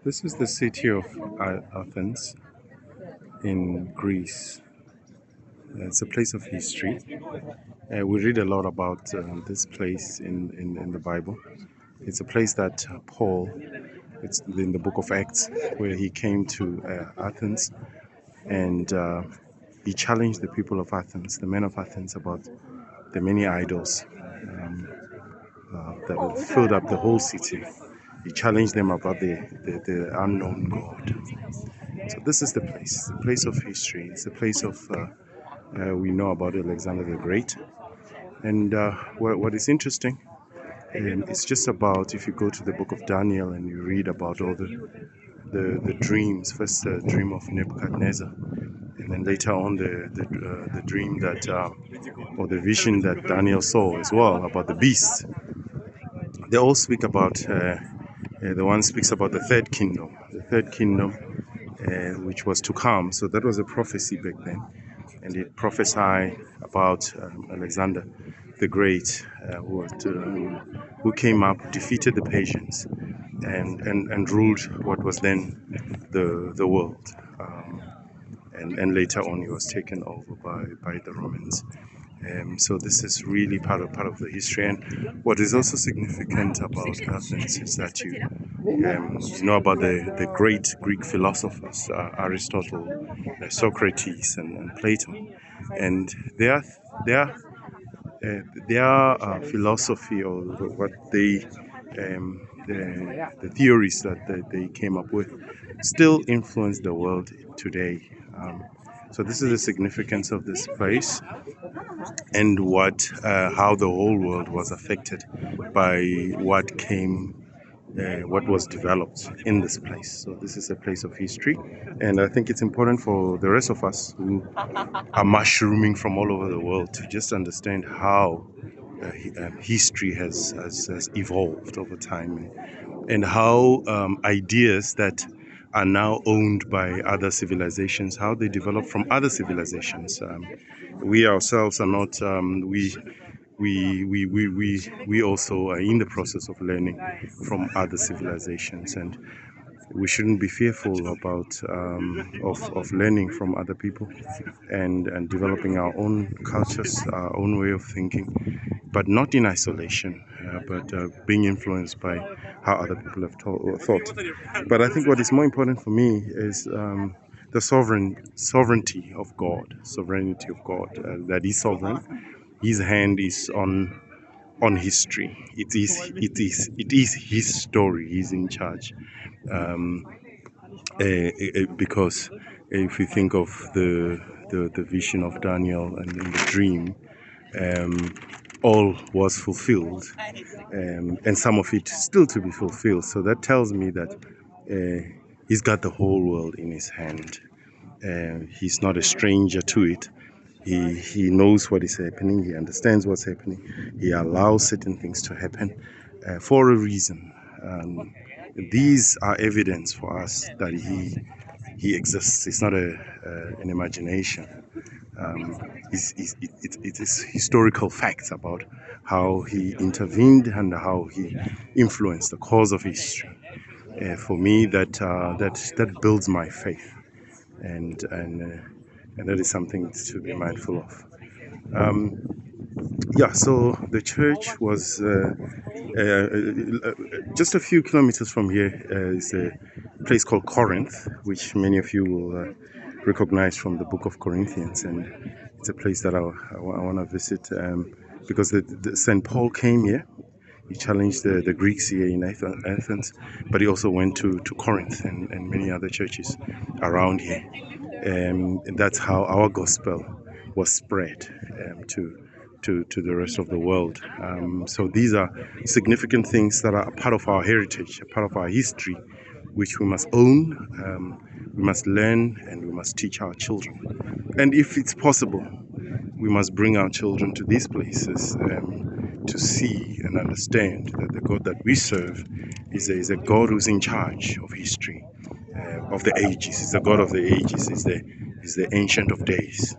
This is the city of Athens in Greece. It's a place of history. We read a lot about this place in the Bible. It's a place that Paul, it's in the book of Acts, where he came to Athens and he challenged the people of Athens, the men of Athens, about the many idols that filled up the whole city. He challenged them about the unknown God. So this is the place of history. It's the place of we know about Alexander the Great. And what is interesting, it's just about if you go to the book of Daniel and you read about all the dreams. First, the dream of Nebuchadnezzar, and then later on the dream that or the vision that Daniel saw as well about the beast. They all speak about the one speaks about the third kingdom, which was to come. So that was a prophecy back then, and it prophesied about Alexander the Great, who came up, defeated the Persians, and ruled what was then the world. And later on, he was taken over by the Romans. So this is really part of the history. And what is also significant about Athens is that you know about the great Greek philosophers, Aristotle, Socrates, and Plato, and their philosophy, or what they the theories that they came up with still influence the world today. So this is the significance of this place, and how the whole world was affected by what was developed in this place. So this is a place of history, and I think it's important for the rest of us who are mushrooming from all over the world to just understand how history has evolved over time, and how ideas that are now owned by other civilizations, how they develop from other civilizations. We ourselves are not. We also are in the process of learning from other civilizations, and we shouldn't be fearful about of learning from other people and developing our own cultures, our own way of thinking, but not in isolation, but being influenced by how other people have thought. But I think what is more important for me is the sovereignty of God, that He's sovereign. His hand is on history. It is His story. He's in charge. Because if you think of the vision of Daniel and in the dream, all was fulfilled, and some of it still to be fulfilled. So that tells me that He's got the whole world in His hand. He's not a stranger to it. He knows what is happening. He understands what's happening. He allows certain things to happen for a reason. These are evidence for us that He exists. It's not an imagination. It is historical facts about how He intervened and how He influenced the course of history. For me, that builds my faith, and that is something to be mindful of. So the church was just a few kilometers from here. Is a place called Corinth, which many of you will recognize from the book of Corinthians, and it's a place that I want to visit because the St. Paul came here. He challenged the Greeks here in Athens, but he also went to Corinth and many other churches around here. And that's how our gospel was spread to the rest of the world. So these are significant things that are a part of our heritage, a part of our history, which we must own, we must learn, and we must teach our children. And if it's possible, we must bring our children to these places to see and understand that the God that we serve is a God who's in charge of history, of the ages. He's the God of the ages. He's the Ancient of Days.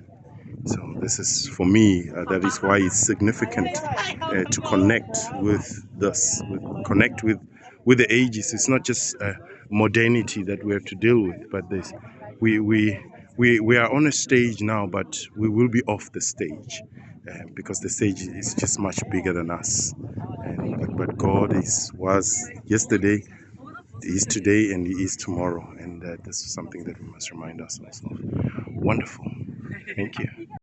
So this is, for me, that is why it's significant to connect with this, connect with the ages. It's not just modernity that we have to deal with. But this, we we we are on a stage now, but we will be off the stage because the stage is just much bigger than us. And but God was yesterday, He is today, and He is tomorrow, and this is something that we must remind ourselves of. Wonderful. Thank you.